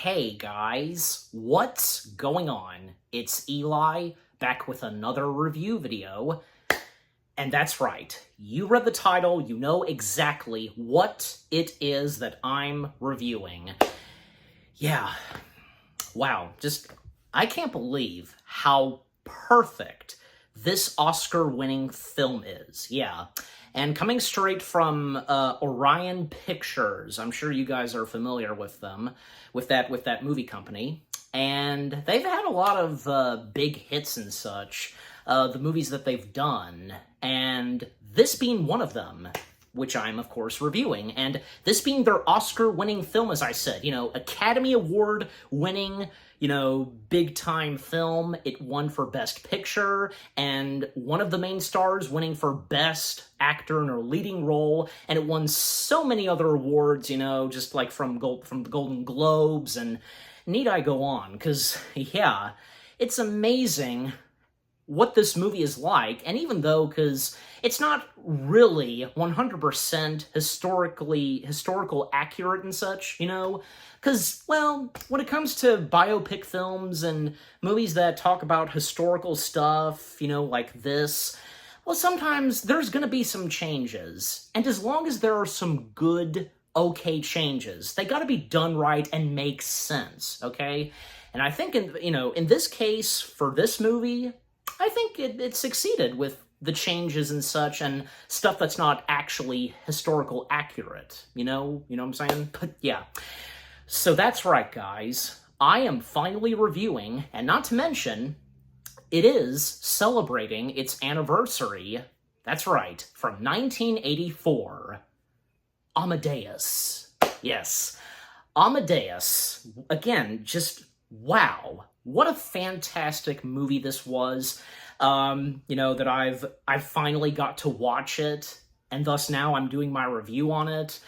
Hey guys, what's going on? It's Eli, back with another review video. And that's right, you read the title, you know exactly what it is that I'm reviewing. Yeah, wow, I can't believe how perfect this Oscar-winning film is, yeah. And coming straight from Orion Pictures, I'm sure you guys are familiar with them, with that movie company, and they've had a lot of big hits and such, the movies that they've done, and this being one of them, which I'm, of course, reviewing, and this being their Oscar-winning film, as I said, Academy Award-winning, big-time film. It won for Best Picture, and one of the main stars winning for Best Actor in a Leading Role, and it won so many other awards, just like from the Golden Globes, and need I go on, because, yeah, it's amazing what this movie is like, and even though, because it's not really 100% historical accurate and such, because, well, when it comes to biopic films and movies that talk about historical stuff, like this, well, sometimes there's gonna be some changes, and as long as there are some good, okay changes, they gotta be done right and make sense, okay? And I think, in this case, for this movie, I think it succeeded with the changes and such and stuff that's not actually historical accurate, you know what I'm saying? But yeah, so that's right, guys. I am finally reviewing, and not to mention, it is celebrating its anniversary, that's right, from 1984, Amadeus. Yes, Amadeus, again, just wow. What a fantastic movie this was, that I've finally got to watch it, and thus now I'm doing my review on it.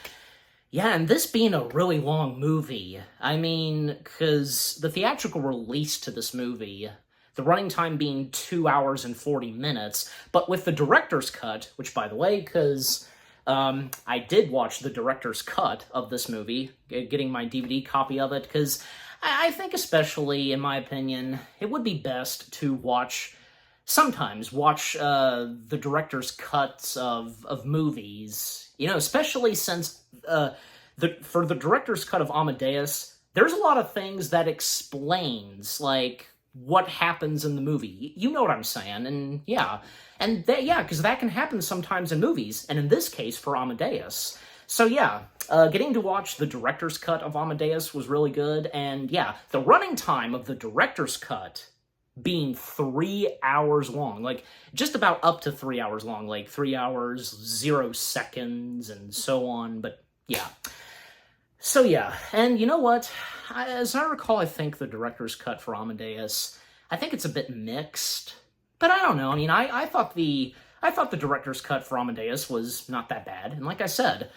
Yeah, and this being a really long movie, I mean, because the theatrical release to this movie, the running time being 2 hours and 40 minutes, but with the director's cut, which, by the way, because I did watch the director's cut of this movie, getting my DVD copy of it, because I think, especially, in my opinion, it would be best to sometimes watch the director's cuts of movies, especially since for the director's cut of Amadeus, there's a lot of things that explains, like, what happens in the movie. You know what I'm saying, and yeah. And because that can happen sometimes in movies, and in this case, for Amadeus. So yeah, getting to watch the director's cut of Amadeus was really good, and yeah, the running time of the director's cut being 3 hours long, like, just about up to 3 hours long, like 3 hours, 0 seconds, and so on, but yeah. So yeah, and you know what? As I recall, I think the director's cut for Amadeus, I think it's a bit mixed, but I don't know, I mean, I thought the director's cut for Amadeus was not that bad, and like I said,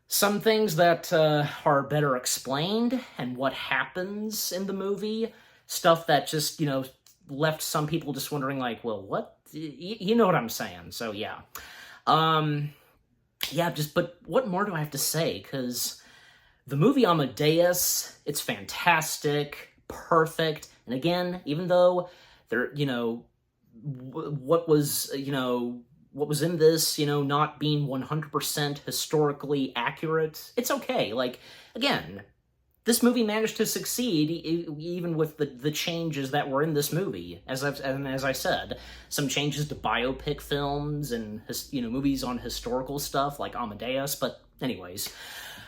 some things that are better explained, and what happens in the movie, stuff that just, left some people just wondering, like, well, what? You know what I'm saying, so yeah. But what more do I have to say? Because the movie Amadeus, it's fantastic, perfect, and again, even though there, what was in this, not being 100% historically accurate, it's okay. Like, again, this movie managed to succeed even with the changes that were in this movie. As I said, some changes to biopic films and, movies on historical stuff like Amadeus, but anyways.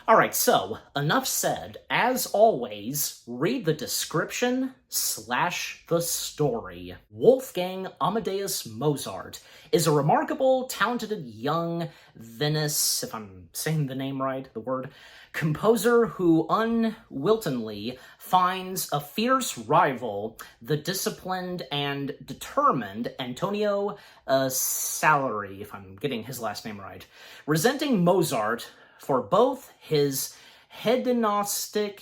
Alright, so, enough said. As always, read the description / the story. Wolfgang Amadeus Mozart is a remarkable, talented young Venice, if I'm saying the name right, the word, composer who unwittingly finds a fierce rival, the disciplined and determined Antonio Salieri, if I'm getting his last name right, resenting Mozart for both his hedonistic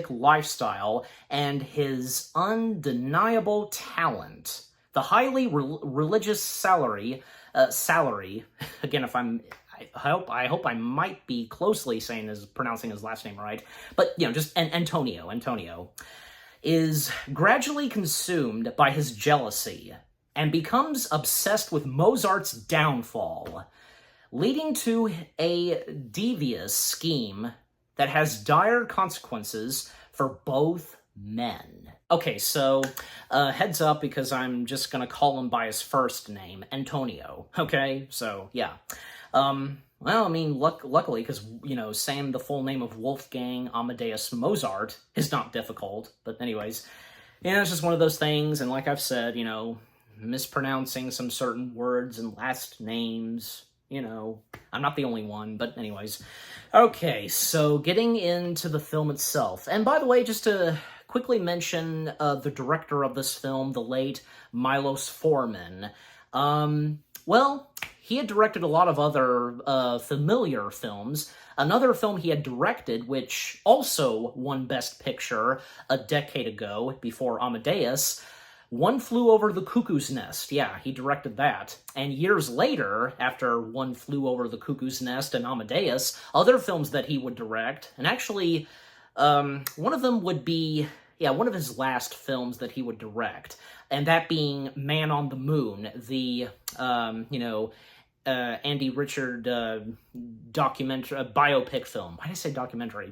lifestyle and his undeniable talent. The highly religious Salieri, again, I hope I might be closely pronouncing his last name right, but, just Antonio is gradually consumed by his jealousy and becomes obsessed with Mozart's downfall, leading to a devious scheme that has dire consequences for both men. Okay, so heads up, because I'm just gonna call him by his first name, Antonio. Okay, so yeah. Well, I mean, luckily, because, saying the full name of Wolfgang Amadeus Mozart is not difficult. But anyways, it's just one of those things, and like I've said, mispronouncing some certain words and last names, I'm not the only one, but anyways. Okay, so getting into the film itself. And by the way, just to quickly mention the director of this film, the late Milos Forman. Well, he had directed a lot of other familiar films. Another film he had directed, which also won Best Picture a decade ago, before Amadeus, One Flew Over the Cuckoo's Nest. Yeah, he directed that. And years later, after One Flew Over the Cuckoo's Nest and Amadeus, other films that he would direct, and actually, one of them would be, one of his last films that he would direct, and that being Man on the Moon, the, Andy Richard biopic film. Why did I say documentary?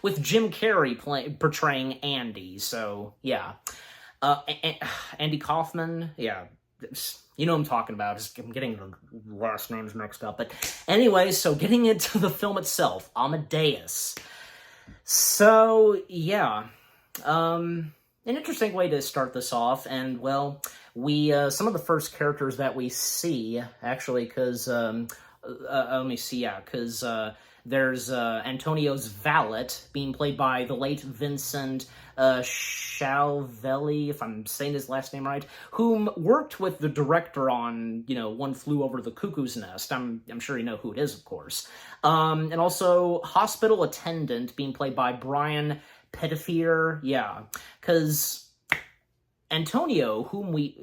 With Jim Carrey portraying Andy, so, yeah. Andy Kaufman, yeah, you know what I'm talking about. I'm getting the last names mixed up. But anyway, so getting into the film itself, Amadeus. So, yeah, an interesting way to start this off, and, well, we, some of the first characters that we see, actually, because, let me see, because, there's, Antonio's valet, being played by the late Vincent, Schiavelli, if I'm saying his last name right, whom worked with the director on, One Flew Over the Cuckoo's Nest. I'm sure you know who it is, of course. And also, hospital attendant, being played by Brian Pettifer, yeah, because Antonio,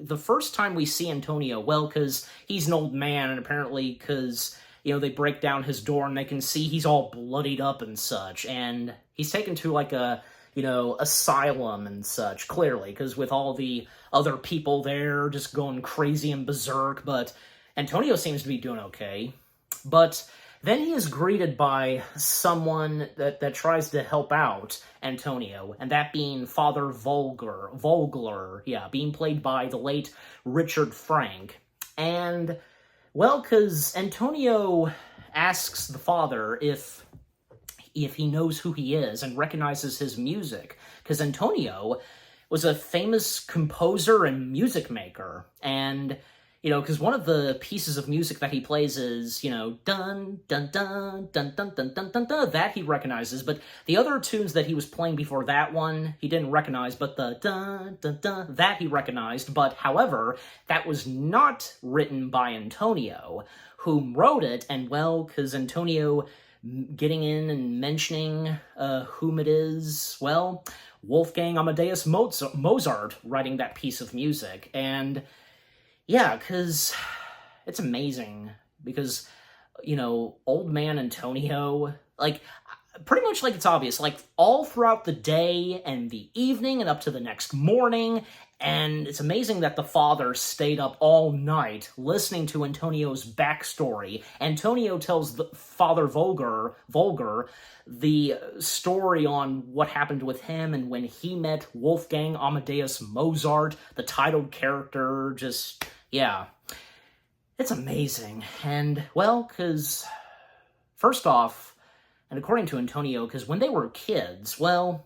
the first time we see Antonio, well, because he's an old man, and apparently because, they break down his door and they can see he's all bloodied up and such, and he's taken to, like, a, asylum and such, clearly, because with all the other people there just going crazy and berserk, but Antonio seems to be doing okay. But then he is greeted by someone that tries to help out Antonio, and that being Father Vogler, yeah, being played by the late Richard Frank. And, well, because Antonio asks the father if he knows who he is and recognizes his music, because Antonio was a famous composer and music maker, and, because one of the pieces of music that he plays is, dun, dun, dun, dun, dun, dun, dun, dun, dun, that he recognizes, but the other tunes that he was playing before that one, he didn't recognize, but the dun, dun, dun, that he recognized, but, however, that was not written by Antonio, whom wrote it, and, well, because Antonio getting in and mentioning whom it is, well, Wolfgang Amadeus Mozart writing that piece of music, and yeah, because it's amazing, because, old man Antonio, like, pretty much like it's obvious, like, all throughout the day and the evening and up to the next morning, and it's amazing that the father stayed up all night listening to Antonio's backstory. Antonio tells the Father Volger the story on what happened with him and when he met Wolfgang Amadeus Mozart, the titled character, just, yeah. It's amazing. And, well, because, first off, and according to Antonio, because when they were kids, well,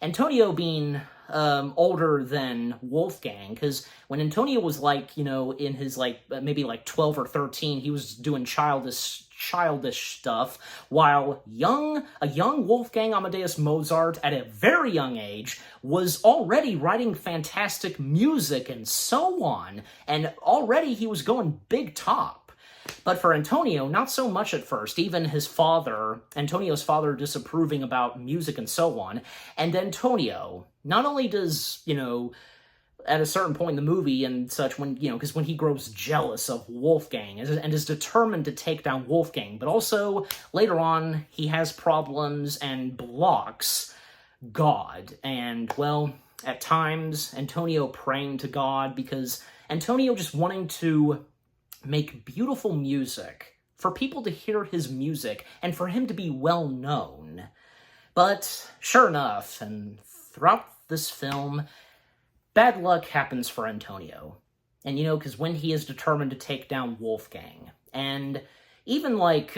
Antonio being older than Wolfgang, because when Antonio was, like, in his, like, maybe, like, 12 or 13, he was doing childish stuff, while a young Wolfgang Amadeus Mozart, at a very young age, was already writing fantastic music and so on, and already he was going big top. But for Antonio, not so much at first, even Antonio's father disapproving about music and so on, and Antonio, not only does, at a certain point in the movie and such, when, because when he grows jealous of Wolfgang and is determined to take down Wolfgang, but also later on he has problems and blocks God. And, well, at times, Antonio praying to God because Antonio just wanting to make beautiful music, for people to hear his music, and for him to be well known. But sure enough, and throughout this film, bad luck happens for Antonio. And, because when he is determined to take down Wolfgang, and even like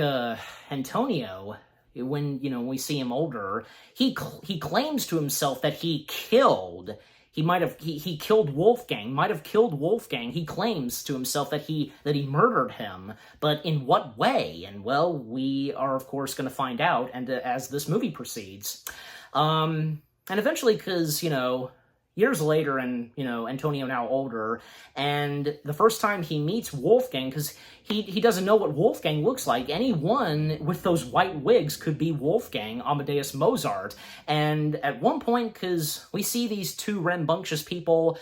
Antonio, when, we see him older, he claims to himself that he killed Wolfgang, might have killed Wolfgang. He claims to himself that he murdered him, but in what way? And, well, we are, of course, going to find out, and as this movie proceeds. And eventually, because, years later, and, Antonio now older, and the first time he meets Wolfgang, because he doesn't know what Wolfgang looks like. Anyone with those white wigs could be Wolfgang, Amadeus Mozart. And at one point, because we see these two rambunctious people,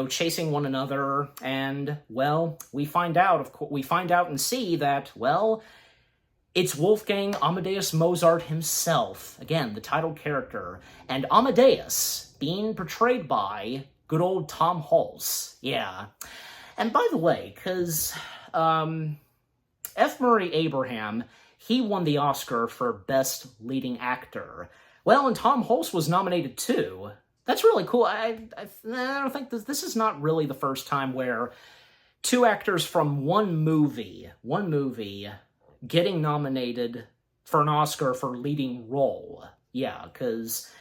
chasing one another, and, well, we find out and see that, well, it's Wolfgang Amadeus Mozart himself, again, the title character, and Amadeus being portrayed by good old Tom Hulce. Yeah. And by the way, because F. Murray Abraham, he won the Oscar for Best Leading Actor. Well, and Tom Hulce was nominated too. That's really cool. I don't think this is not really the first time where two actors from one movie getting nominated for an Oscar for leading role. Yeah, because,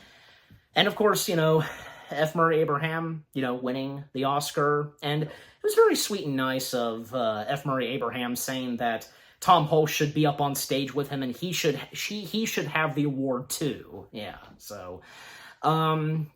and of course, F. Murray Abraham, winning the Oscar, and it was very sweet and nice of F. Murray Abraham saying that Tom Hulce should be up on stage with him, and he should have the award too. Yeah, so, and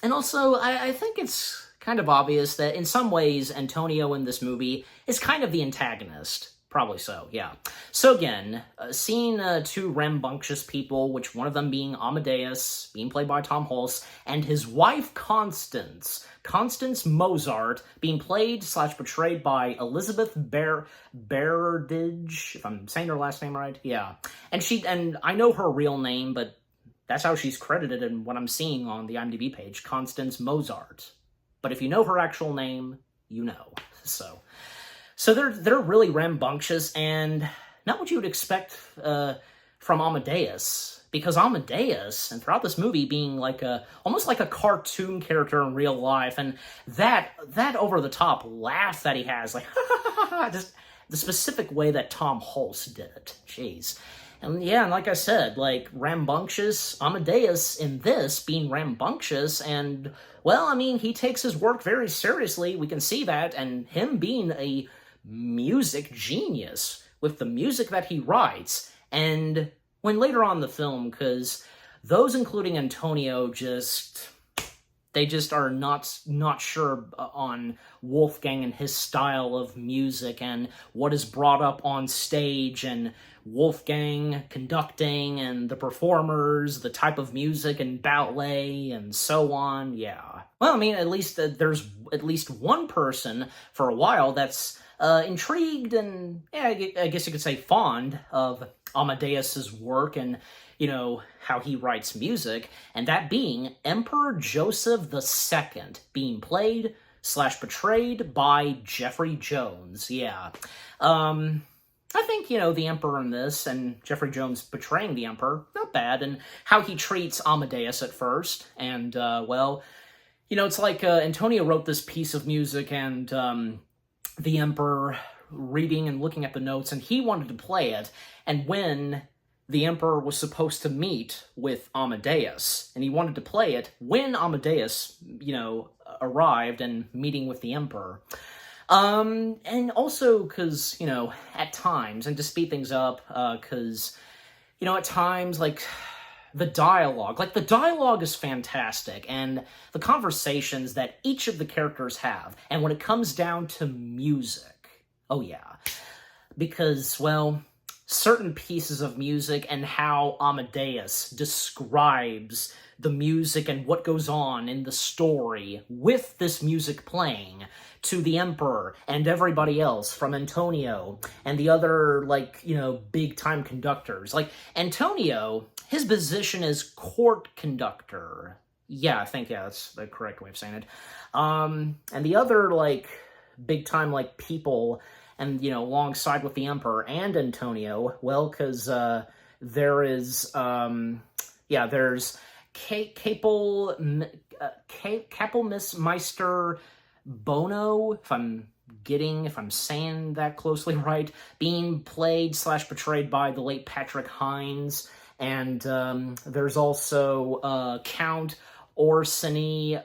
also, I think it's kind of obvious that in some ways, Antonio in this movie is kind of the antagonist. Probably so, yeah. So again, seeing two rambunctious people, which one of them being Amadeus, being played by Tom Hulce, and his wife Constance Mozart, being played / portrayed by Elizabeth Berridge, if I'm saying her last name right, yeah. And I know her real name, but that's how she's credited in what I'm seeing on the IMDb page, Constance Mozart. But if you know her actual name, you know, So they're really rambunctious, and not what you would expect from Amadeus, because Amadeus, and throughout this movie, being almost like a cartoon character in real life, and that over-the-top laugh that he has, just the specific way that Tom Hulce did it. Jeez. And yeah, and like I said, rambunctious, Amadeus in this being rambunctious, and, well, I mean, he takes his work very seriously, we can see that, and him being a music genius with the music that he writes. And when later on in the film, because those including Antonio they just are not sure on Wolfgang and his style of music and what is brought up on stage, and Wolfgang conducting and the performers, the type of music and ballet and so on. Yeah. Well, I mean, at least there's at least one person for a while that's intrigued and, yeah, I guess you could say fond of Amadeus's work and, how he writes music, and that being Emperor Joseph II, being played / portrayed by Jeffrey Jones. Yeah. I think, the Emperor in this, and Jeffrey Jones portraying the Emperor, not bad, and how he treats Amadeus at first, and, well, it's like Antonio wrote this piece of music, and the Emperor reading and looking at the notes, and he wanted to play it, and when the Emperor was supposed to meet with Amadeus, and he wanted to play it when Amadeus, arrived and meeting with the Emperor. And also because, at times, and to speed things up, because, at times, the dialogue is fantastic, and the conversations that each of the characters have, and when it comes down to music, oh yeah, because, well, certain pieces of music and how Amadeus describes the music and what goes on in the story with this music playing to the emperor and everybody else, from Antonio and the other, like, you know, big-time conductors. Like, Antonio, his position is court conductor. Yeah, I think, yeah, that's the correct way of saying it. And the other, like, big-time, like, people, and, you know, alongside with the emperor and Antonio, well, because there is, there's Kapellmeister Bono, if I'm saying that closely right, being played / portrayed by the late Patrick Hines, and there's also Count Orsini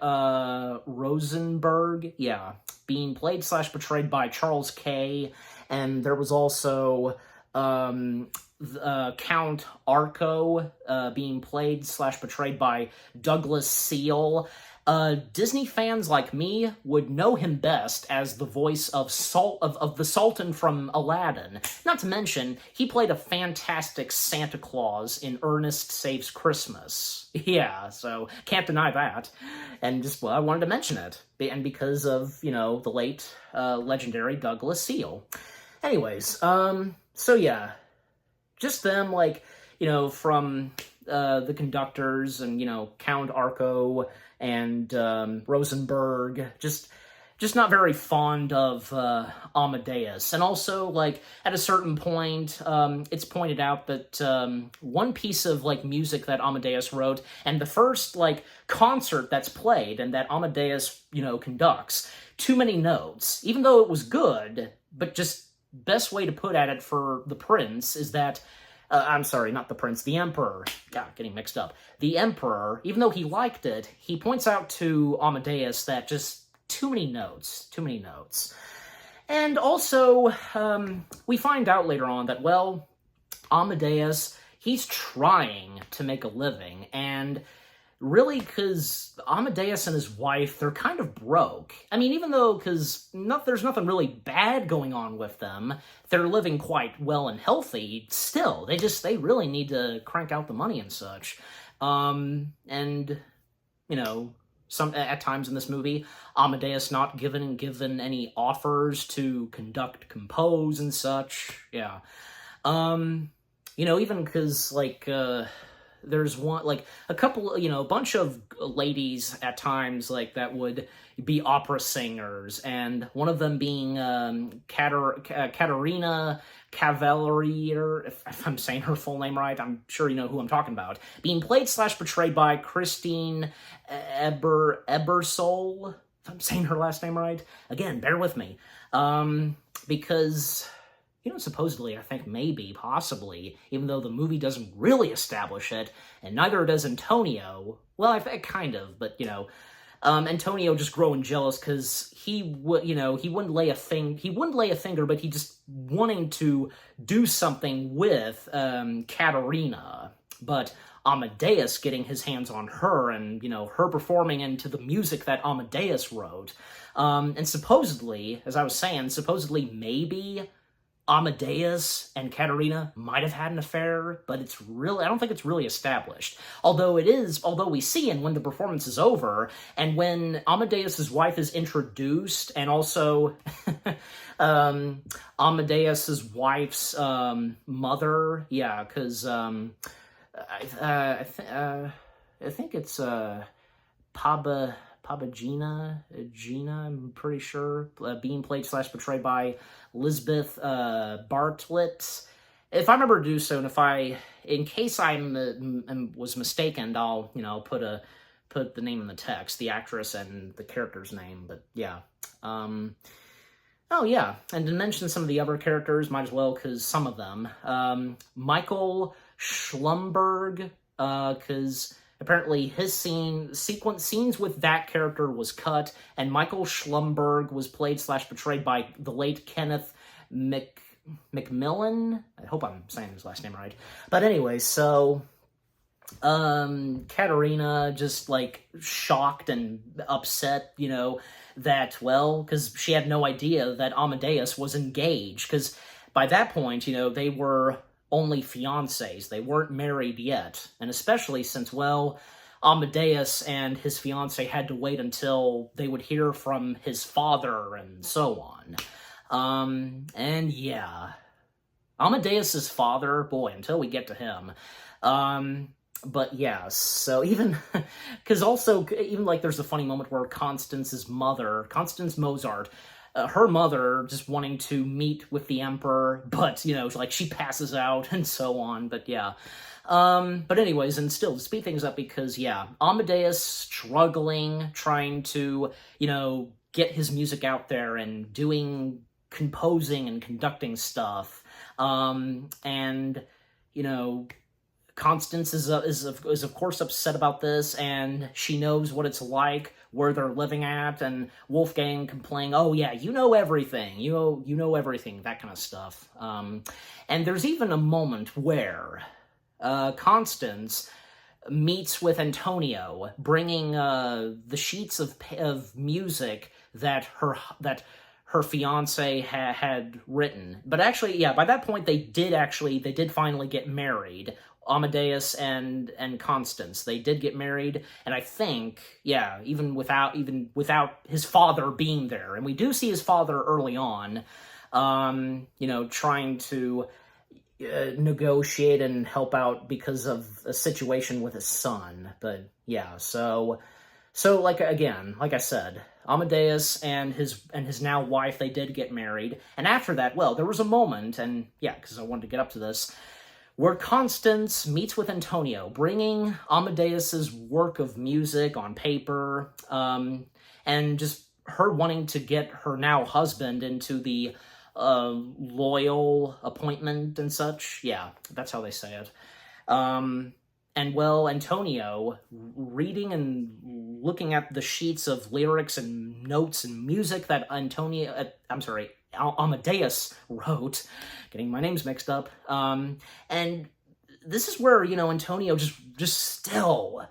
Rosenberg, yeah, being played / portrayed by Charles Kay, and there was also Count Arco being played / portrayed by Douglas Seal. Disney fans like me would know him best as the voice of the Sultan from Aladdin. Not to mention, he played a fantastic Santa Claus in Ernest Saves Christmas. Yeah, so can't deny that. And just, well, I wanted to mention it. And because of, you know, the late legendary Douglas Seal. Anyways, so yeah, just them, like, you know, from the conductors and, you know, Count Arco and Rosenberg, just not very fond of Amadeus. And also, like, at a certain point, it's pointed out that one piece of, like, music that Amadeus wrote, and the first, like, concert that's played and that Amadeus, you know, conducts, too many notes. Even though it was good, but just best way to put at it for the prince is that I'm sorry, not the prince, the emperor. God, getting mixed up. The emperor, even though he liked it, he points out to Amadeus that just too many notes. And also, we find out later on that, well, Amadeus, he's trying to make a living, and really, because Amadeus and his wife, they're kind of broke. I mean, even though, because there's nothing really bad going on with them, they're living quite well and healthy, still, they really need to crank out the money and such. And, you know, at times in this movie, Amadeus not given any offers to compose and such, yeah. You know, even because, like, there's one, like, a couple, you know, a bunch of ladies at times, like, that would be opera singers, and one of them being Caterina Cavalier, if I'm saying her full name right, I'm sure you know who I'm talking about, being played / portrayed by Christine Ebersole, if I'm saying her last name right. Again, bear with me, because, you know, supposedly, I think maybe, possibly, even though the movie doesn't really establish it, and neither does Antonio, well, I think kind of, but, you know, Antonio just growing jealous because he wouldn't lay a finger, but he just wanting to do something with Caterina, but Amadeus getting his hands on her and, you know, her performing into the music that Amadeus wrote, and supposedly, as I was saying, maybe Amadeus and Caterina might have had an affair, but I don't think it's really established. Although we see, and when the performance is over, and when Amadeus's wife is introduced, and also Amadeus's wife's mother, yeah, because I think it's Gina, I'm pretty sure, being played / portrayed by Lisbeth Bartlett. If I remember to do so, and in case I was mistaken, I'll, you know, put the name in the text, the actress and the character's name, but yeah. Oh yeah, and to mention some of the other characters, might as well, because some of them. Michael Schlumberg, because apparently his scenes with that character was cut, and Michael Schlumberg was played / portrayed by the late Kenneth McMillan. I hope I'm saying his last name right. But anyway, so Caterina just, like, shocked and upset, you know, that, well, because she had no idea that Amadeus was engaged, because by that point, you know, they were only fiancés. They weren't married yet. And especially since, well, Amadeus and his fiancée had to wait until they would hear from his father and so on. And yeah, Amadeus's father, boy, until we get to him. But yeah, so even, because also, even like there's a funny moment where Constance's mother, Constance Mozart, her mother just wanting to meet with the emperor, but, you know, like she passes out and so on, but yeah. But anyways, and still, to speed things up, because, yeah, Amadeus struggling, trying to, you know, get his music out there and composing and conducting stuff, and, you know, Constance is of course upset about this, and she knows what it's like where they're living at, and Wolfgang complaining, "Oh yeah, you know everything, you know everything," that kind of stuff. And there's even a moment where Constance meets with Antonio, bringing the sheets of music that her fiance had written. But actually, yeah, by that point they did finally get married. Amadeus and Constance, they did get married, and I think, yeah, even without his father being there, and we do see his father early on, you know, trying to negotiate and help out because of a situation with his son. But yeah, so like, again, like I said, Amadeus and his now wife, they did get married, and after that, well, there was a moment, and yeah, because I wanted to get up to this, where Constance meets with Antonio, bringing Amadeus's work of music on paper, and just her wanting to get her now husband into the loyal appointment and such. Yeah, that's how they say it. And, well, Antonio, reading and looking at the sheets of lyrics and notes and music that Amadeus wrote, getting my names mixed up, and this is where, you know, Antonio just still,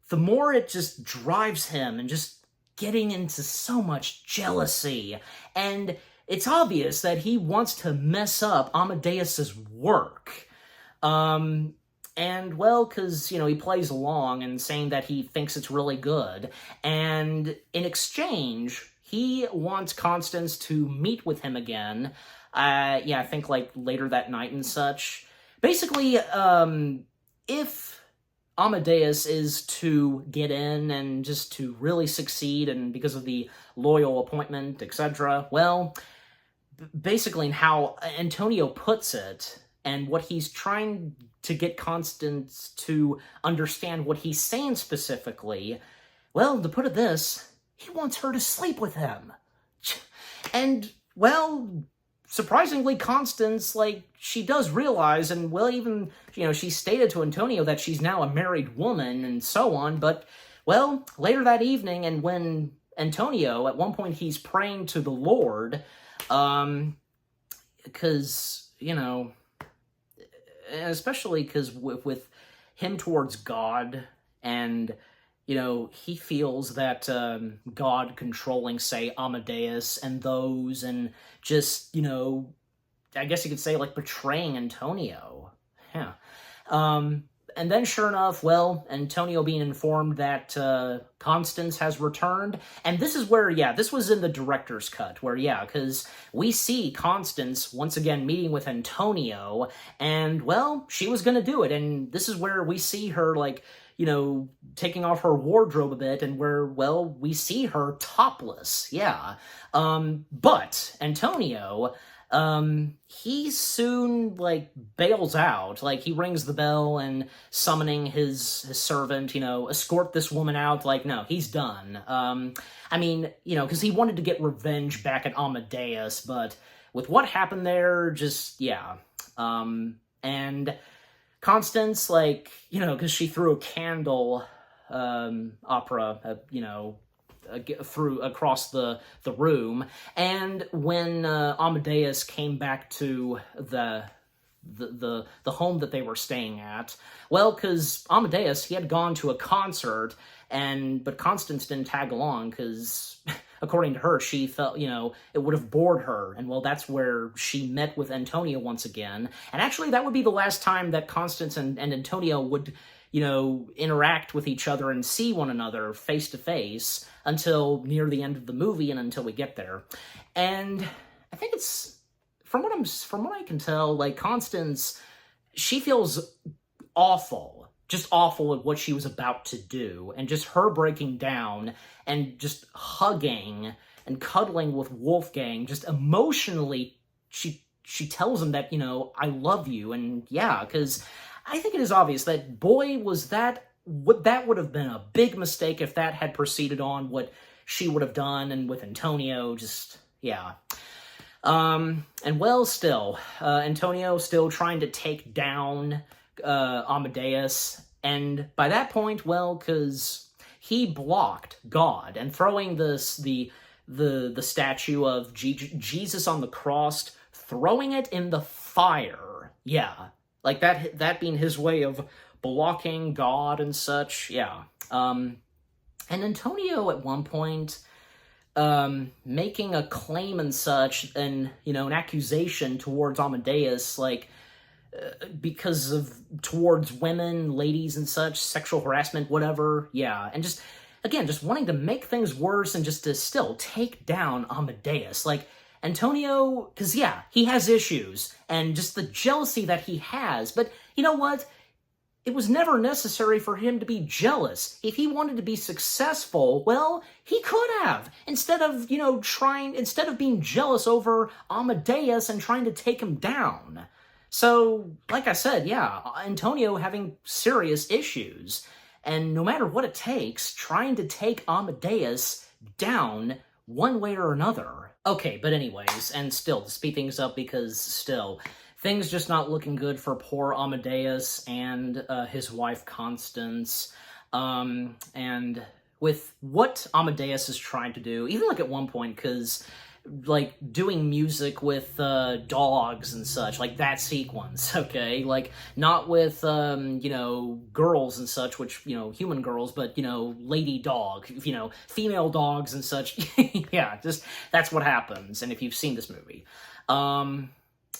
the more it just drives him and just getting into so much jealousy, and it's obvious that he wants to mess up Amadeus's work. And, well, because, you know, he plays along and saying that he thinks it's really good, and in exchange, he wants Constance to meet with him again, yeah, I think, like, later that night and such. Basically, if Amadeus is to get in and just to really succeed, and because of the loyal appointment, etc., well, basically, in how Antonio puts it, and what he's trying to get Constance to understand what he's saying specifically, well, to put it this, he wants her to sleep with him. And, well, surprisingly, Constance, like, she does realize, and, well, even, you know, she stated to Antonio that she's now a married woman and so on, but, well, later that evening, and when Antonio, at one point, he's praying to the Lord, because, you know, especially because with him towards God, and, you know, he feels that God controlling, say, Amadeus and those, and just, you know, I guess you could say, like, betraying Antonio. Yeah. And then, sure enough, well, Antonio being informed that Constance has returned, and this is where, yeah, this was in the director's cut, where, yeah, because we see Constance once again meeting with Antonio, and, well, she was gonna do it, and this is where we see her, like, you know, taking off her wardrobe a bit, and where, well, we see her topless, yeah. But Antonio, he soon, like, bails out. Like, he rings the bell and summoning his servant, you know, escort this woman out. Like, no, he's done. I mean, you know, because he wanted to get revenge back at Amadeus, but with what happened there, just, yeah. And Constance, like, you know, because she threw a candle, opera, you know, across the room, and when Amadeus came back to the home that they were staying at, well, because Amadeus, he had gone to a concert, but Constance didn't tag along, because, according to her, she felt, it would have bored her. And well, that's where she met with Antonio once again. And actually, that would be the last time that Constance and Antonio would, interact with each other and see one another face to face until near the end of the movie and until we get there. And I think it's, from what I can tell, like, Constance, she feels awful, just awful at what she was about to do, and just her breaking down and just hugging and cuddling with Wolfgang, just emotionally, she tells him that, I love you, and yeah, because I think it is obvious that, boy, that would have been a big mistake if that had proceeded on what she would have done, and with Antonio, just, yeah. And well, still, Antonio still trying to take down Amadeus, and by that point, well, because he blocked God, and throwing the statue of Jesus on the cross, throwing it in the fire, yeah, like that being his way of blocking God and such, yeah. And Antonio at one point, making a claim and such, and, an accusation towards Amadeus, like, because of, towards women, ladies and such, sexual harassment, whatever, yeah, and just, again, just wanting to make things worse and just to still take down Amadeus, like, Antonio, because, yeah, he has issues, and just the jealousy that he has, but you know what? It was never necessary for him to be jealous. If he wanted to be successful, well, he could have. Instead of, instead of being jealous over Amadeus and trying to take him down. So, like I said, yeah, Antonio having serious issues. And no matter what it takes, trying to take Amadeus down one way or another. Okay, but anyways, and still, to speed things up, because still, things just not looking good for poor Amadeus and his wife Constance. And with what Amadeus is trying to do, even like at one point, because like doing music with dogs and such, like that sequence, okay? Like not with, girls and such, which, human girls, but, lady dog, female dogs and such. Yeah, just that's what happens. And if you've seen this movie,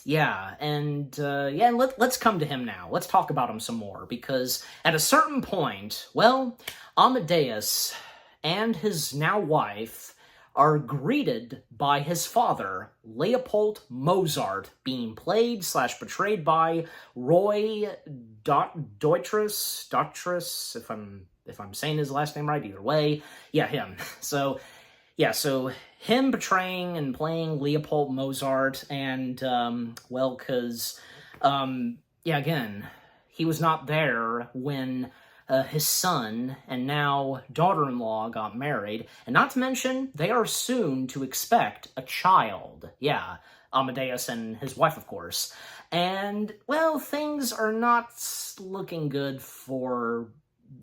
yeah, and let's come to him now. Let's talk about him some more, because at a certain point, well, Amadeus and his now wife are greeted by his father, Leopold Mozart, being played / portrayed by Roy Dotrice, if I'm saying his last name right, either way, yeah, him. So him portraying and playing Leopold Mozart, and, well, because, again, he was not there when his son and now daughter-in-law got married, and not to mention, they are soon to expect a child. Yeah, Amadeus and his wife, of course. And, well, things are not looking good for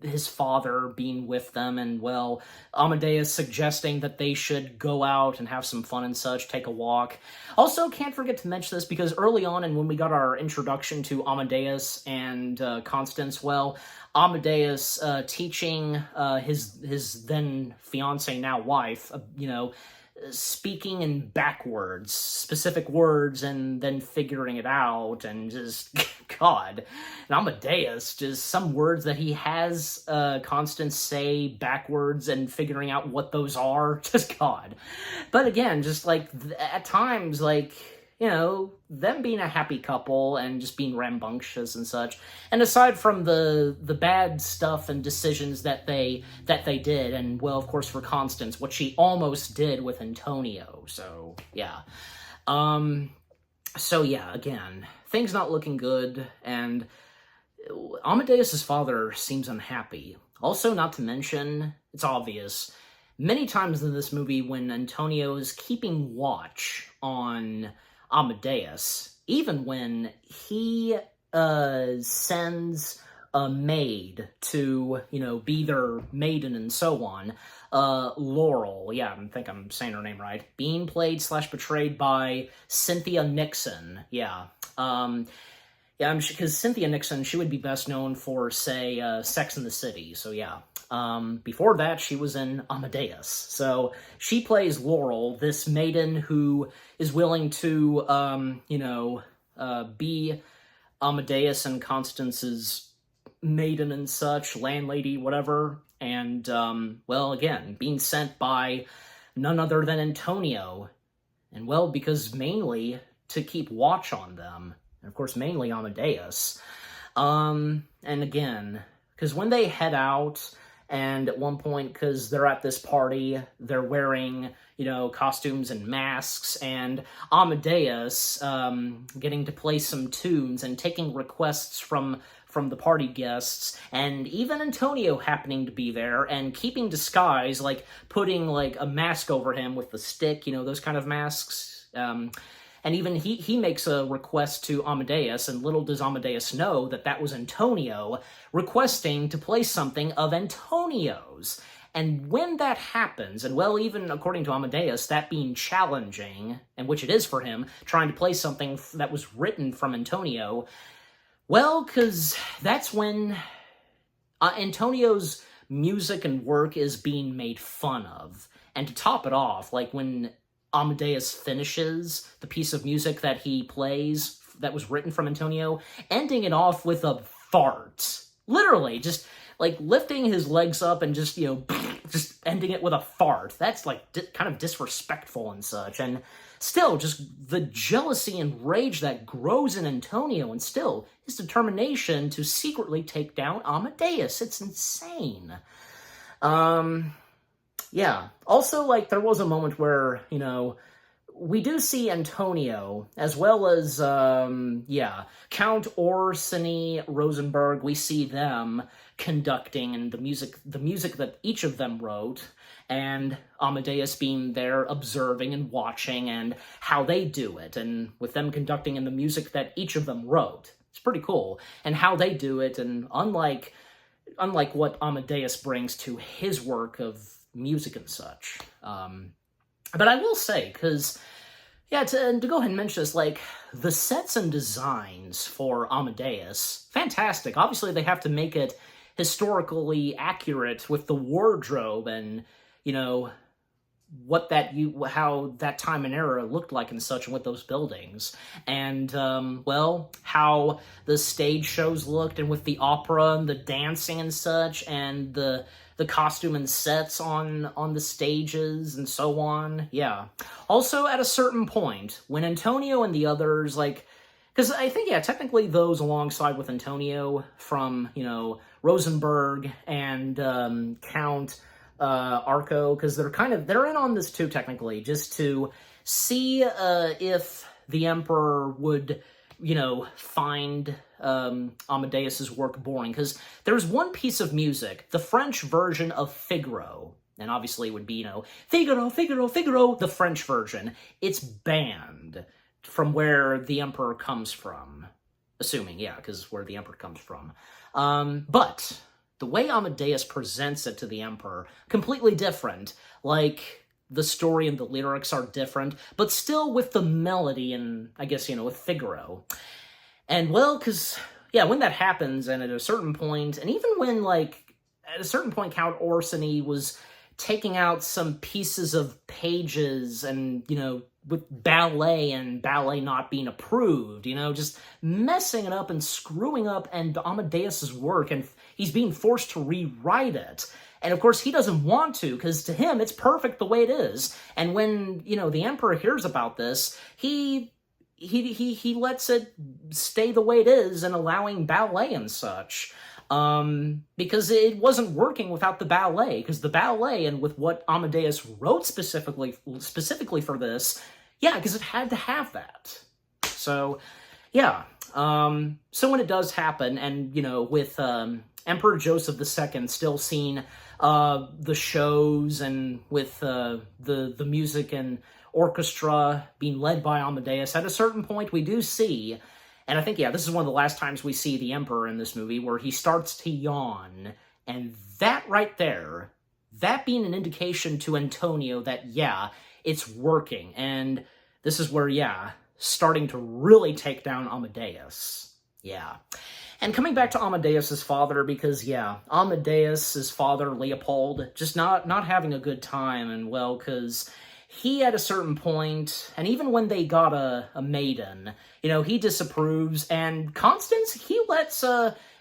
his father being with them, and, well, Amadeus suggesting that they should go out and have some fun and such, take a walk. Also, can't forget to mention this, because early on, and when we got our introduction to Amadeus and Constance, well, Amadeus teaching his then fiancé, now wife, speaking in backwards, specific words, and then figuring it out, and just, God. And Amadeus, just some words that he has Constance say backwards and figuring out what those are, just God. But again, just like, at times, like, them being a happy couple and just being rambunctious and such. And aside from the bad stuff and decisions that they did, and, well, of course, for Constance, what she almost did with Antonio. So, yeah. So, yeah, again, things not looking good, and Amadeus's father seems unhappy. Also, not to mention, it's obvious, many times in this movie when Antonio is keeping watch on Amadeus, even when he sends a maid to, be their maiden and so on, Laurel, yeah, I think I'm saying her name right, being played / portrayed by Cynthia Nixon, yeah. Yeah, because Cynthia Nixon, she would be best known for, say, Sex and the City, so yeah. Before that, she was in Amadeus. So she plays Laurel, this maiden who is willing to, be Amadeus and Constance's maiden and such, landlady, whatever. And, well, again, being sent by none other than Antonio. And, well, because mainly to keep watch on them. And, of course, mainly Amadeus. And again, because when they head out, and at one point, because they're at this party, they're wearing, costumes and masks, and Amadeus getting to play some tunes and taking requests from the party guests, and even Antonio happening to be there and keeping disguise, like putting like a mask over him with the stick, those kind of masks. And even he makes a request to Amadeus, and little does Amadeus know that that was Antonio requesting to play something of Antonio's. And when that happens, and well, even according to Amadeus, that being challenging, and which it is for him, trying to play something that was written from Antonio, well, because that's when Antonio's music and work is being made fun of. And to top it off, like when Amadeus finishes the piece of music that he plays that was written from Antonio, ending it off with a fart. Literally, just like lifting his legs up and just, just ending it with a fart. That's like kind of disrespectful and such. And still, just the jealousy and rage that grows in Antonio, and still his determination to secretly take down Amadeus. It's insane. Yeah. Also, like, there was a moment where, we do see Antonio, as well as, Count Orsini, Rosenberg, we see them conducting, and the music that each of them wrote, and Amadeus being there observing and watching, and how they do it, and with them conducting in the music that each of them wrote. It's pretty cool. And how they do it, and unlike what Amadeus brings to his work of music and such. But I will say, because, to go ahead and mention this, like, the sets and designs for Amadeus, fantastic. Obviously, they have to make it historically accurate with the wardrobe and, how that time and era looked like and such, and with those buildings. And, how the stage shows looked, and with the opera and the dancing and such, and the costume and sets on the stages and so on. Yeah. Also, at a certain point, when Antonio and the others, like, because I think, technically those alongside with Antonio from, Rosenberg and Count Arco, because they're in on this too, technically, just to see if the Emperor would, find Amadeus's work boring, because there's one piece of music, the French version of Figaro, and obviously it would be, Figaro, Figaro, Figaro, the French version. It's banned from where the Emperor comes from, assuming, because where the Emperor comes from. But the way Amadeus presents it to the Emperor, completely different. Like, the story and the lyrics are different, but still with the melody and, I guess, with Figaro. And, well, because, when that happens, and at a certain point, and even when, like, at a certain point, Count Orsini was taking out some pieces of pages and, with ballet and ballet not being approved, just messing it up and screwing up and Amadeus's work, and he's being forced to rewrite it. And of course, he doesn't want to, because to him, it's perfect the way it is. And when, the Emperor hears about this, he lets it stay the way it is and allowing ballet and such. Because it wasn't working without the ballet, because the ballet, and with what Amadeus wrote specifically for this, because it had to have that. So, so when it does happen, and, with Emperor Joseph II still seeing the shows, and with the music and orchestra being led by Amadeus, at a certain point we do see, and I think, this is one of the last times we see the Emperor in this movie, where he starts to yawn, and that right there, that being an indication to Antonio that, it's working, and this is where, starting to really take down Amadeus. Yeah. And coming back to Amadeus's father, because, yeah, Amadeus's father, Leopold, just not having a good time, and, well, because he, at a certain point, and even when they got a maiden, he disapproves, and Constance, he lets,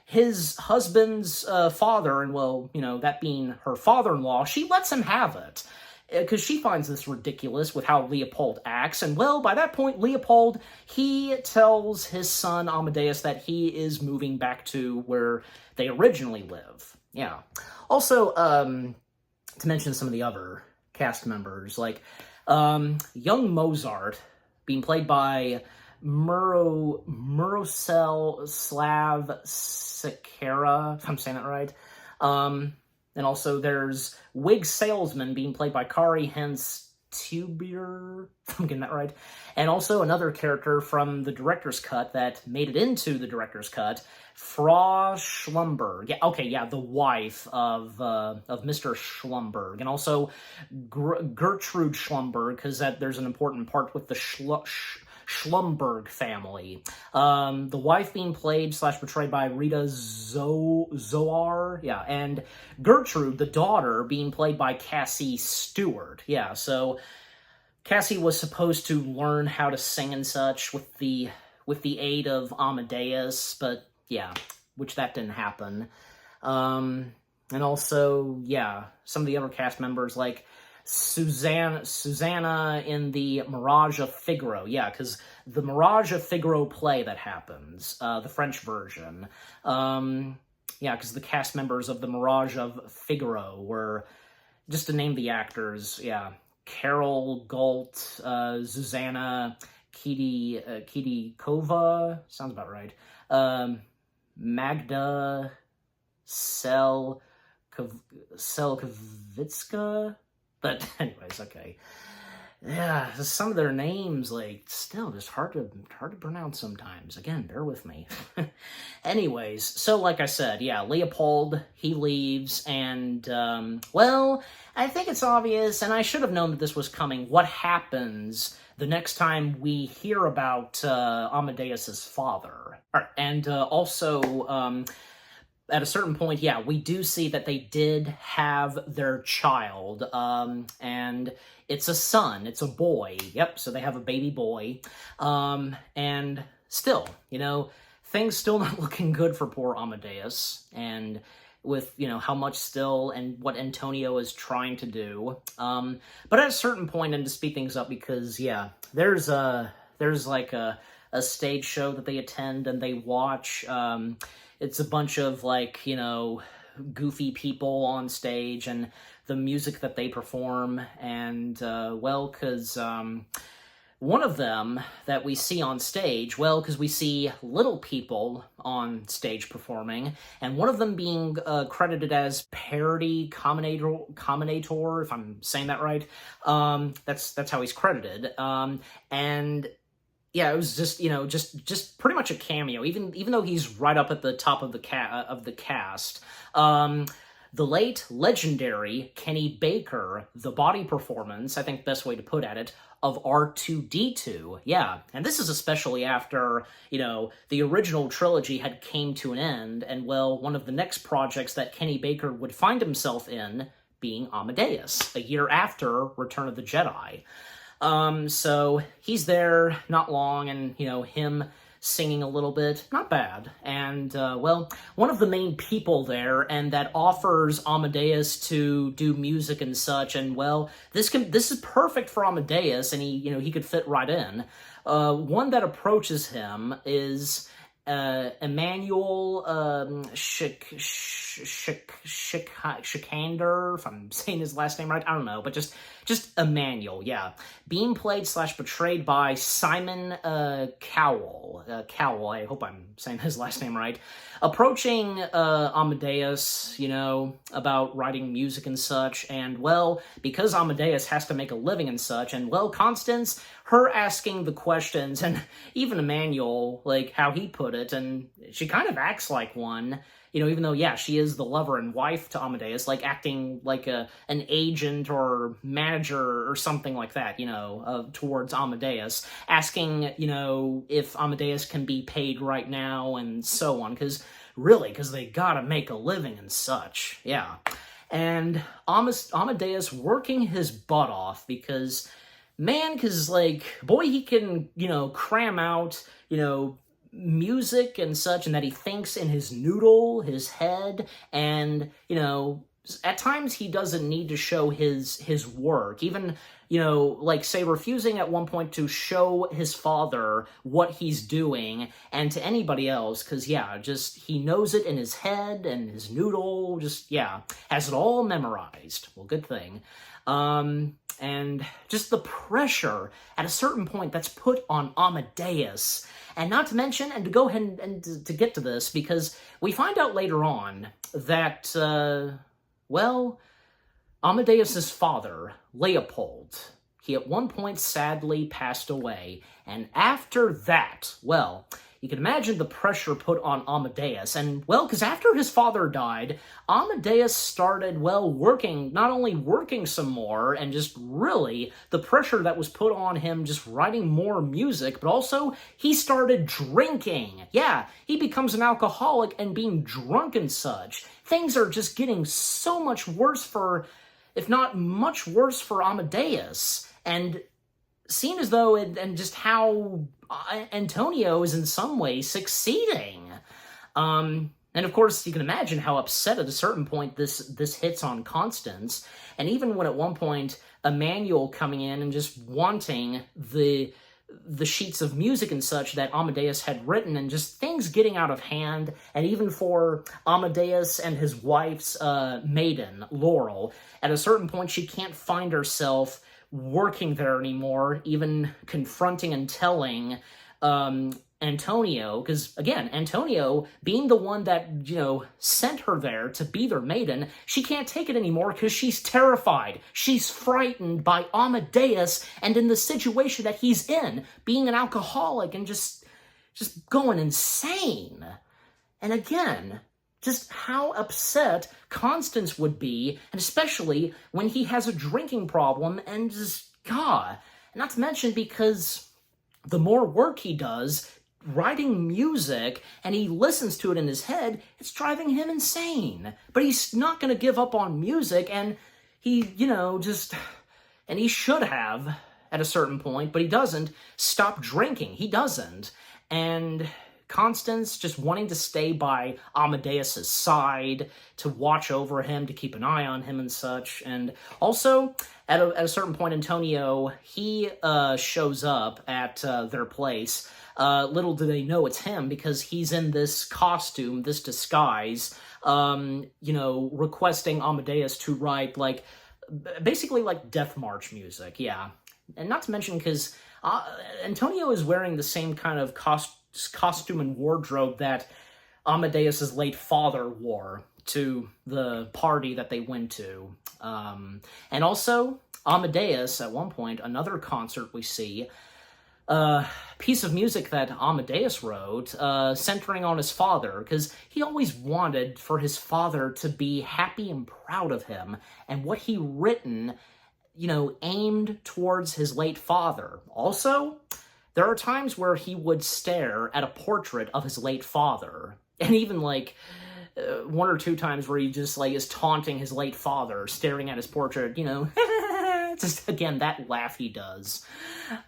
his husband's father, and, well, that being her father-in-law, she lets him have it. Because she finds this ridiculous with how Leopold acts, and, well, by that point, Leopold, he tells his son Amadeus that he is moving back to where they originally live. Yeah. Also, to mention some of the other cast members, like, young Mozart, being played by Murosel Slav Sekera, if I'm saying that right. And also there's Wig Salesman being played by Kari Hens Tuber, if I'm getting that right. And also another character from the director's cut that made it into the director's cut, Frau Schlumberg. Yeah, okay, yeah, the wife of Mr. Schlumberg. And also Gertrude Schlumberg, because there's an important part with the Schlumberg family. The wife being played / portrayed by Rita Zohar. Yeah, and Gertrude, the daughter, being played by Cassie Stewart. Yeah, so Cassie was supposed to learn how to sing and such with the aid of Amadeus, but yeah, which that didn't happen. And also, yeah, some of the other cast members, like Susanna in the Mirage of Figaro. Yeah, because the Mirage of Figaro play that happens, the French version. Yeah, because the cast members of the Mirage of Figaro were, just to name the actors, yeah, Carol Galt, Zuzanna Kidikova, sounds about right, Magda Selkovitska. But anyways, okay. Yeah, some of their names, like, still just hard to pronounce sometimes. Again, bear with me. Anyways, so like I said, yeah, Leopold, he leaves, and, well, I think it's obvious, and I should have known that this was coming, what happens the next time we hear about Amadeus's father. All right, and also, at a certain point, yeah, we do see that they did have their child, and it's a son, it's a boy, yep, so they have a baby boy, and still, things still not looking good for poor Amadeus, and with, how much still, and what Antonio is trying to do, but at a certain point, and to speed things up, because, yeah, there's like a stage show that they attend, and they watch, it's a bunch of, like, goofy people on stage, and the music that they perform, and, well, because, one of them that we see on stage, well, because we see little people on stage performing, and one of them being credited as Parody Combinator, if I'm saying that right, that's how he's credited, and yeah, it was just, just pretty much a cameo, even though he's right up at the top of the cast. The late, legendary Kenny Baker, the body performance, I think best way to put it, of R2-D2, yeah. And this is especially after, the original trilogy had came to an end, and, well, one of the next projects that Kenny Baker would find himself in being Amadeus, a year after Return of the Jedi. So he's there, not long, and, him singing a little bit, not bad. And, well, one of the main people there, and that offers Amadeus to do music and such, and, well, this is perfect for Amadeus, and he could fit right in. One that approaches him is Emmanuel Shikander, if I'm saying his last name right, I don't know, but just Emmanuel, yeah. Being played / portrayed by Simon Cowell, I hope I'm saying his last name right, approaching Amadeus, about writing music and such, and, well, because Amadeus has to make a living and such, and, well, Constance, her asking the questions, and even Emmanuel, like, how he put it, and she kind of acts like one, even though, yeah, she is the lover and wife to Amadeus, like acting like an agent or manager or something like that, towards Amadeus, asking, if Amadeus can be paid right now and so on, because they gotta make a living and such, yeah. And Amadeus working his butt off because, man, boy, he can, cram out, music and such, and that he thinks in his noodle, his head, and, at times he doesn't need to show his work, even, say refusing at one point to show his father what he's doing, and to anybody else, because, yeah, just, he knows it in his head, and his noodle, just, yeah, has it all memorized. Well, good thing. And just the pressure at a certain point that's put on Amadeus. And not to mention, and to go ahead and to get to this, because we find out later on that, Amadeus's father, Leopold, he at one point sadly passed away. And after that, you can imagine the pressure put on Amadeus. And, because after his father died, Amadeus started, not only working some more, and just really the pressure that was put on him just writing more music, but also he started drinking. Yeah, he becomes an alcoholic and being drunk and such. Things are just getting so much worse if not much worse for Amadeus. And seen as though, and just how Antonio is in some ways succeeding. And of course, you can imagine how upset at a certain point this hits on Constance. And even when at one point, Emmanuel coming in and just wanting the sheets of music and such that Amadeus had written, and just things getting out of hand, and even for Amadeus and his wife's maiden, Laurel, at a certain point she can't find herself working there anymore, even confronting and telling Antonio, because, again, Antonio, being the one that, sent her there to be their maiden, she can't take it anymore because she's terrified. She's frightened by Amadeus and in the situation that he's in, being an alcoholic and just going insane. And again, just how upset Constance would be, and especially when he has a drinking problem, and just, God, not to mention because the more work he does writing music, and he listens to it in his head, it's driving him insane. But he's not going to give up on music, and he, and he should have at a certain point, but he doesn't stop drinking. He doesn't. And Constance just wanting to stay by Amadeus's side, to watch over him, to keep an eye on him and such. And also, at a certain point, Antonio, he shows up at their place. Little do they know it's him, because he's in this costume, this disguise, requesting Amadeus to write, basically Death March music, yeah. And not to mention, because Antonio is wearing the same kind of costume and wardrobe that Amadeus's late father wore to the party that they went to. And also, Amadeus, at one point, another concert we see, piece of music that Amadeus wrote, centering on his father, because he always wanted for his father to be happy and proud of him, and what he written, aimed towards his late father. Also, there are times where he would stare at a portrait of his late father, and even, one or two times where he just, is taunting his late father, staring at his portrait, just, again, that laugh he does.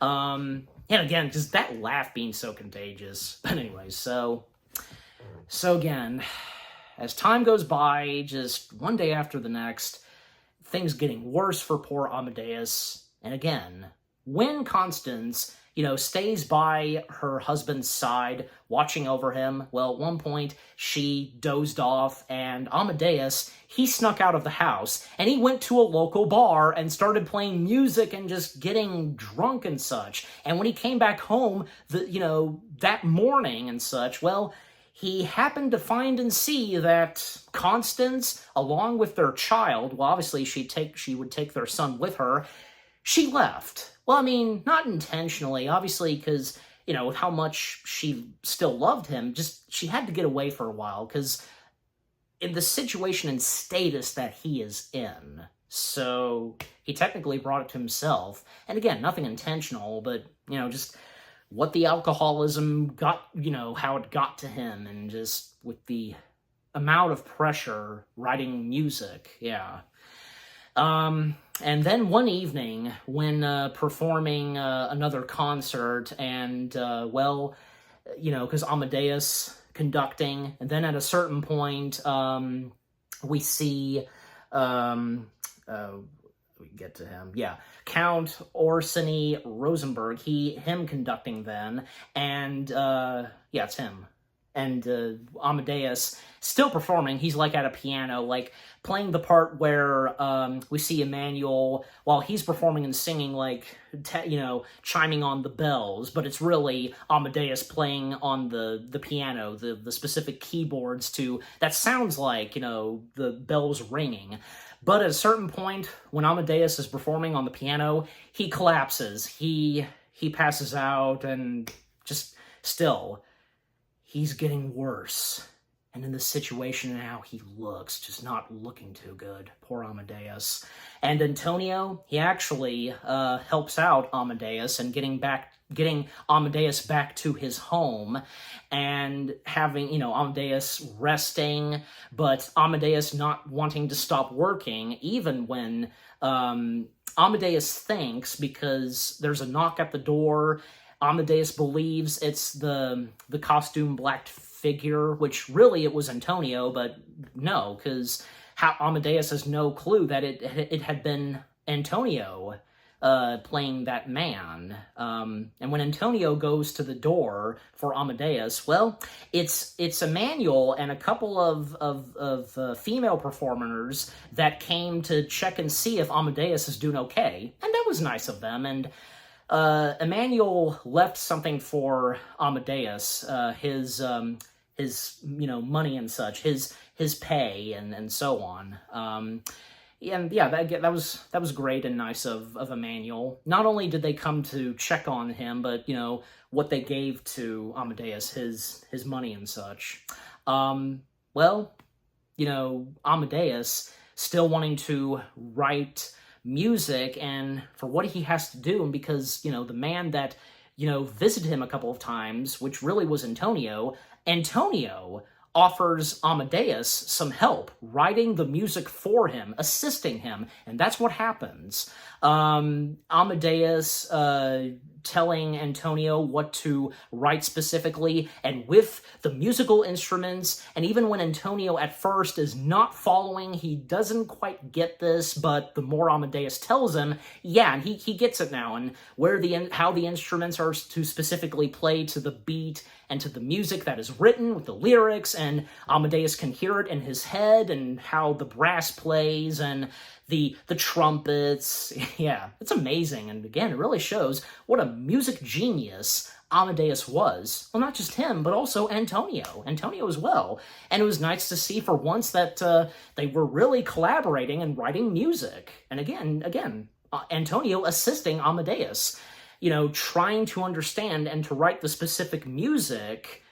And again, just that laugh being so contagious. But anyways, so again, as time goes by, just one day after the next, things getting worse for poor Amadeus. And again, when Constance, stays by her husband's side, watching over him, well, at one point, she dozed off, and Amadeus, he snuck out of the house, and he went to a local bar and started playing music and just getting drunk and such. And when he came back home, that morning and such, well, he happened to find and see that Constance, along with their child, well, obviously she would take their son with her, she left. Well, I mean, not intentionally, obviously, because, with how much she still loved him, just she had to get away for a while, because in the situation and status that he is in. So he technically brought it to himself. And again, nothing intentional, but, just what the alcoholism got, how it got to him, and just with the amount of pressure writing music, yeah. And then one evening, when performing another concert, and, because Amadeus conducting, and then at a certain point, we see, we get to him, yeah, Count Orsini Rosenberg, him conducting then, and, it's him. And Amadeus still performing. He's like at a piano, like playing the part where we see Emmanuel while he's performing and singing, like chiming on the bells, but it's really Amadeus playing on the piano, the specific keyboards that sounds like the bells ringing. But at a certain point, when Amadeus is performing on the piano, he collapses. He passes out, and just still, he's getting worse. And in the situation now, he looks just not looking too good. Poor Amadeus. And Antonio, he actually helps out Amadeus and getting Amadeus back to his home, and having, Amadeus resting, but Amadeus not wanting to stop working, even when Amadeus thinks, because there's a knock at the door, Amadeus believes it's the costume black figure, which really it was Antonio, but no, because Amadeus has no clue that it had been Antonio playing that man. And when Antonio goes to the door for Amadeus, well, it's Emmanuel and a couple of female performers that came to check and see if Amadeus is doing okay, and that was nice of them. And Emmanuel left something for Amadeus, his money and such, his pay and so on. And yeah, that was great and nice of Emmanuel. Not only did they come to check on him, but what they gave to Amadeus, his money and such. Amadeus still wanting to write music, and for what he has to do, and because the man that visited him a couple of times, which really was Antonio offers Amadeus some help writing the music for him, assisting him, and that's what happens. Amadeus telling Antonio what to write specifically, and with the musical instruments, and even when Antonio at first is not following, he doesn't quite get this, but the more Amadeus tells him, yeah, and he gets it now, and how the instruments are to specifically play to the beat and to the music that is written with the lyrics, and Amadeus can hear it in his head, and how the brass plays, and the trumpets. Yeah, it's amazing, and again, it really shows what a music genius Amadeus was. Well, not just him, but also Antonio as well. And it was nice to see for once that they were really collaborating and writing music. And again, Antonio assisting Amadeus, trying to understand and to write the specific music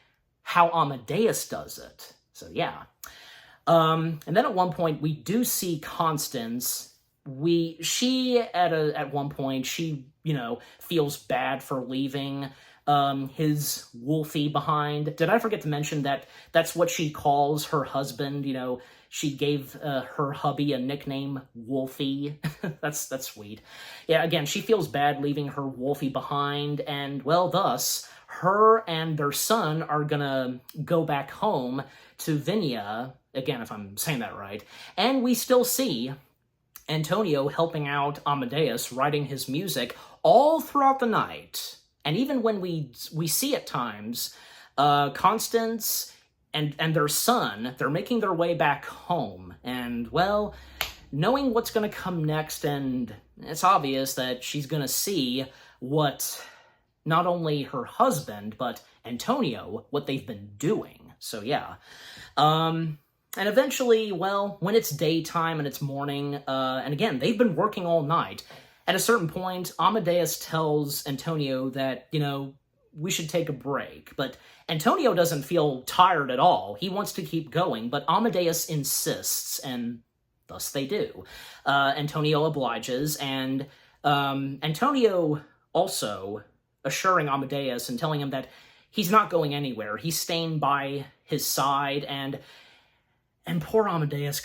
how Amadeus does it. So yeah. And then at one point we do see Constance. At one point she feels bad for leaving his Wolfie behind. Did I forget to mention that that's what she calls her husband? She gave her hubby a nickname, Wolfie. That's sweet. Yeah, again, she feels bad leaving her Wolfie behind, and well, thus her and their son are gonna go back home to Vienna, again, if I'm saying that right, and we still see Antonio helping out Amadeus, writing his music all throughout the night. And even when we see at times, Constance and their son, they're making their way back home. And, well, knowing what's going to come next, and it's obvious that she's going to see what not only her husband, but Antonio, what they've been doing. So, yeah. And eventually, well, when it's daytime and it's morning, and again, they've been working all night, at a certain point, Amadeus tells Antonio that, we should take a break. But Antonio doesn't feel tired at all. He wants to keep going, but Amadeus insists, and thus they do. Antonio obliges, and Antonio also assuring Amadeus and telling him that he's not going anywhere. He's staying by his side, and poor Amadeus,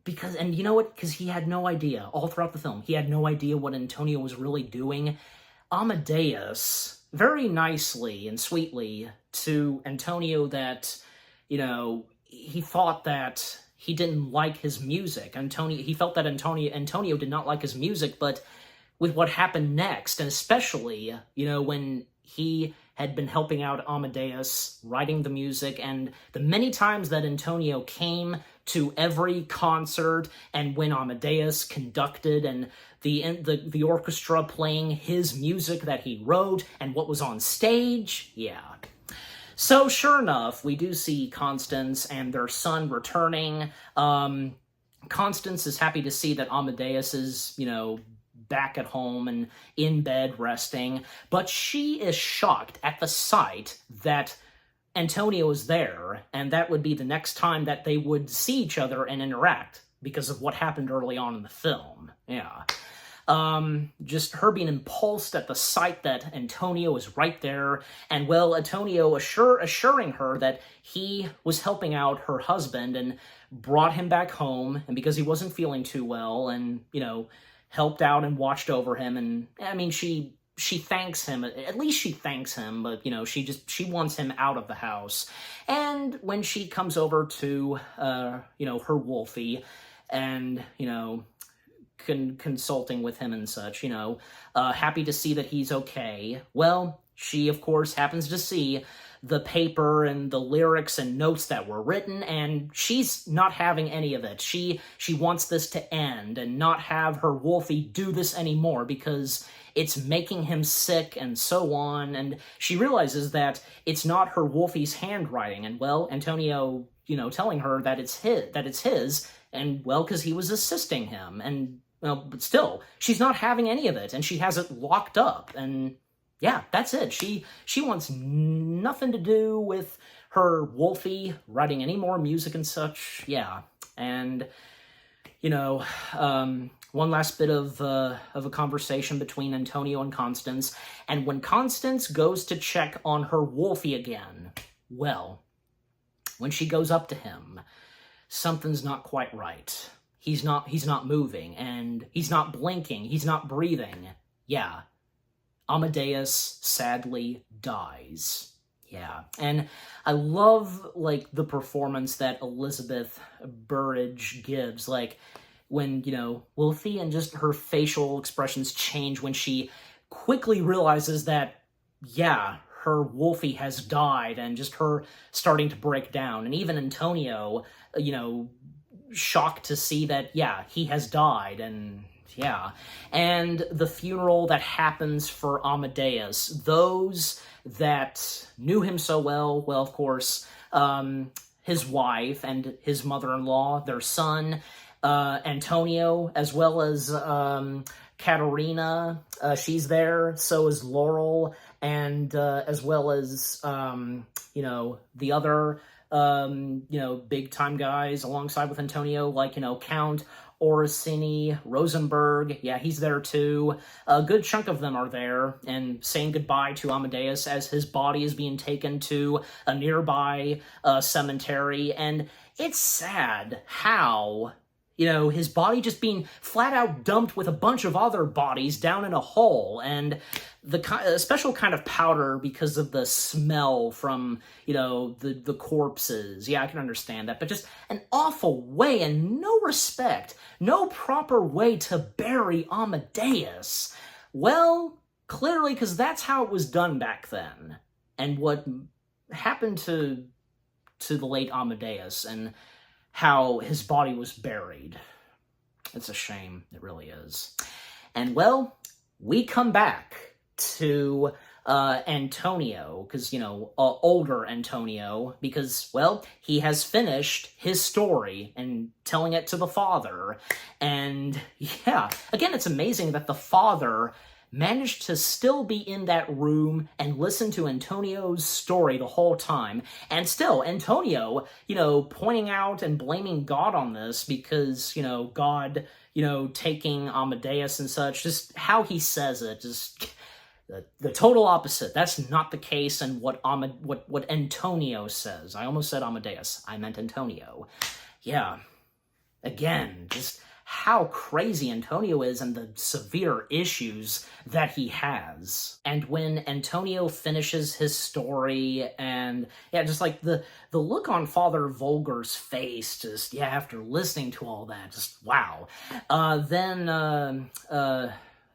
because and you know what? Because he had no idea, all throughout the film, he had no idea what Antonio was really doing. Amadeus, very nicely and sweetly to Antonio that, he thought that he didn't like his music. He felt that Antonio did not like his music, but with what happened next, and especially, when he had been helping out Amadeus, writing the music, and the many times that Antonio came to every concert, and when Amadeus conducted, and the orchestra playing his music that he wrote, and what was on stage, yeah. So sure enough, we do see Constance and their son returning. Constance is happy to see that Amadeus is, back at home and in bed resting, but she is shocked at the sight that Antonio is there, and that would be the next time that they would see each other and interact because of what happened early on in the film. Yeah. Just her being impulsed at the sight that Antonio is right there, and well, Antonio assuring her that he was helping out her husband and brought him back home, and because he wasn't feeling too well, and, helped out and watched over him, and, I mean, she thanks him, at least she thanks him, but, she wants him out of the house. And when she comes over to, her Wolfie, and, consulting with him and such, happy to see that he's okay, well, she, of course, happens to see the paper and the lyrics and notes that were written, and she's not having any of it. She wants this to end and not have her Wolfie do this anymore because it's making him sick and so on, and she realizes that it's not her Wolfie's handwriting, and well, Antonio, telling her that it's his, and well, because he was assisting him, and well, but still, she's not having any of it, and she has it locked up, and yeah, that's it. She wants nothing to do with her Wolfie writing any more music and such. Yeah, and one last bit of a conversation between Antonio and Constance, and when Constance goes to check on her Wolfie again, well, when she goes up to him, something's not quite right. He's not moving, and he's not blinking, he's not breathing. Yeah. Amadeus sadly dies. Yeah. And I love, the performance that Elizabeth Burridge gives, when, Wolfie, and just her facial expressions change when she quickly realizes that, yeah, her Wolfie has died, and just her starting to break down. And even Antonio, shocked to see that, yeah, he has died, and yeah. And the funeral that happens for Amadeus, those that knew him so well, of course, his wife and his mother-in-law, their son, Antonio, as well as Katerina, she's there, so is Laurel, and as well as, the other, big-time guys alongside with Antonio, Count Orsini, Rosenberg, yeah, he's there too. A good chunk of them are there, and saying goodbye to Amadeus as his body is being taken to a nearby cemetery, and it's sad how, his body just being flat out dumped with a bunch of other bodies down in a hole, and a special kind of powder because of the smell from, the corpses. Yeah, I can understand that, but just an awful way and no respect, no proper way to bury Amadeus. Well, clearly, because that's how it was done back then, and what happened to the late Amadeus, and how his body was buried. It's a shame, it really is. And well, we come back to Antonio, because, older Antonio, because, well, he has finished his story and telling it to the father. And, yeah, again, it's amazing that the father managed to still be in that room and listen to Antonio's story the whole time. And still, Antonio, pointing out and blaming God on this because, God, taking Amadeus and such, just how he says it, just the total opposite. That's not the case in what Antonio says. I almost said Amadeus. I meant Antonio. Yeah. Again, just how crazy Antonio is and the severe issues that he has. And when Antonio finishes his story and, just like the look on Father Volger's face, just, after listening to all that, just, wow. Then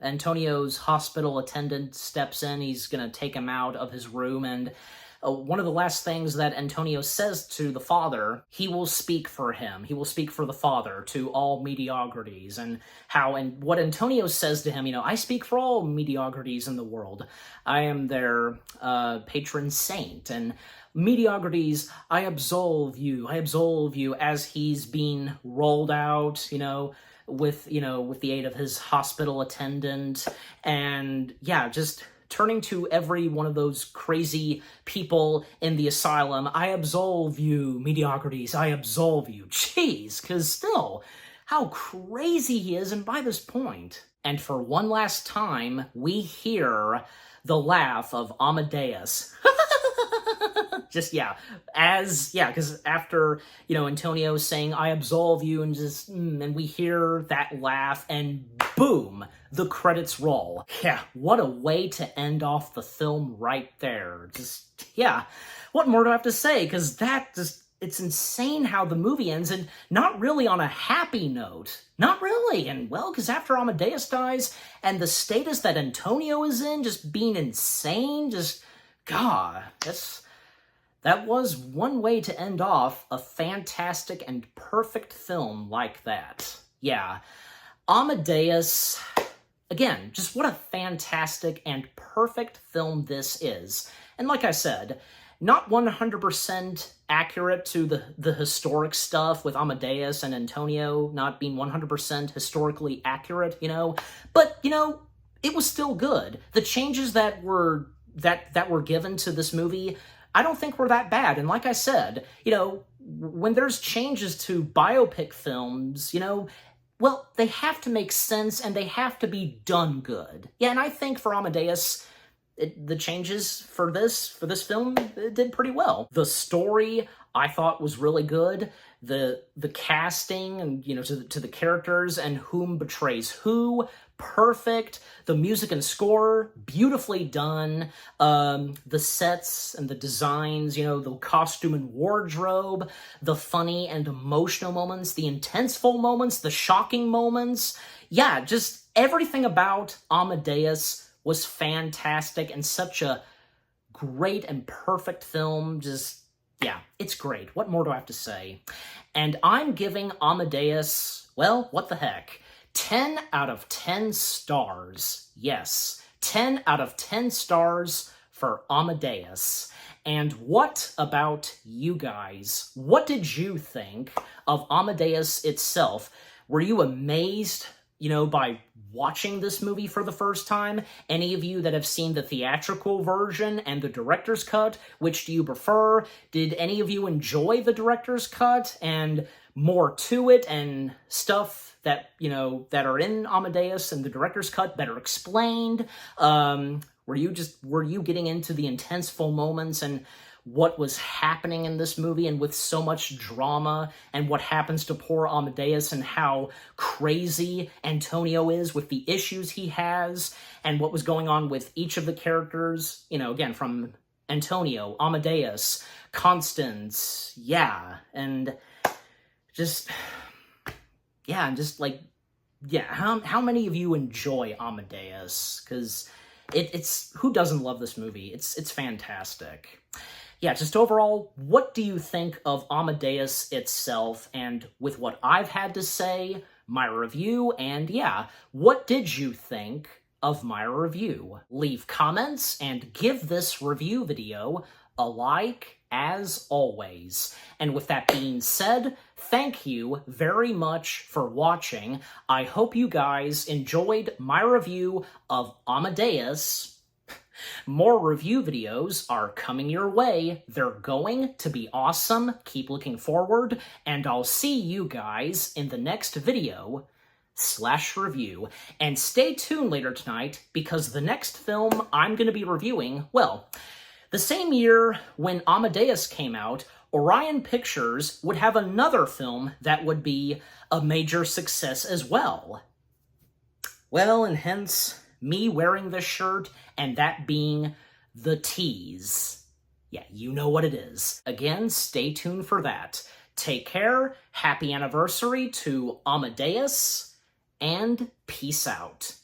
Antonio's hospital attendant steps in. He's gonna take him out of his room, and one of the last things that Antonio says to the father, he will speak for him. He will speak for the father to all mediocrities, and what Antonio says to him, I speak for all mediocrities in the world. I am their patron saint, and mediocrities, I absolve you, as he's being rolled out, with the aid of his hospital attendant, and just turning to every one of those crazy people in the asylum, I absolve you, mediocrities, I absolve you. Jeez, because still, how crazy he is, and by this point. And for one last time, we hear the laugh of Amadeus. Just, because after, Antonio saying, I absolve you, and we hear that laugh, and boom, the credits roll. Yeah, what a way to end off the film right there. Just, what more do I have to say? Because it's insane how the movie ends, and not really on a happy note. Not really, and because after Amadeus dies, and the status that Antonio is in, just being insane, God, that was one way to end off a fantastic and perfect film like that. Yeah. Amadeus, again, just what a fantastic and perfect film this is. And like I said, not 100% accurate to the historic stuff with Amadeus and Antonio not being 100% historically accurate, but, it was still good. The changes that were given to this movie, I don't think were that bad. And like I said, when there's changes to biopic films, they have to make sense and they have to be done good. Yeah, and I think for Amadeus, the changes for this film did pretty well. The story, I thought, was really good. The casting and, to the characters and whom betrays who, perfect. The music and score, beautifully done. The sets and the designs, the costume and wardrobe, the funny and emotional moments, the intenseful moments, the shocking moments. Yeah, just everything about Amadeus was fantastic and such a great and perfect film. It's great. What more do I have to say? And I'm giving Amadeus, what the heck? 10 out of 10 stars. Yes, 10 out of 10 stars for Amadeus. And what about you guys? What did you think of Amadeus itself? Were you amazed, by watching this movie for the first time? Any of you that have seen the theatrical version and the director's cut, which do you prefer? Did any of you enjoy the director's cut and more to it and stuff that, that are in Amadeus and the director's cut better explained? Were you getting into the intenseful moments and what was happening in this movie and with so much drama and what happens to poor Amadeus and how crazy Antonio is with the issues he has and what was going on with each of the characters, again, from Antonio, Amadeus, Constance, and how many of you enjoy Amadeus? Because it's who doesn't love this movie? It's fantastic. Yeah, just overall, what do you think of Amadeus itself? And with what I've had to say, my review, and what did you think of my review? Leave comments and give this review video a like, as always. And with that being said, thank you very much for watching. I hope you guys enjoyed my review of Amadeus. More review videos are coming your way. They're going to be awesome. Keep looking forward, and I'll see you guys in the next video/review. And stay tuned later tonight, because the next film I'm going to be reviewing, well, the same year when Amadeus came out, Orion Pictures would have another film that would be a major success as well. Well, and hence me wearing this shirt, and that being the tease. Yeah, you know what it is. Again, stay tuned for that. Take care, happy anniversary to Amadeus, and peace out.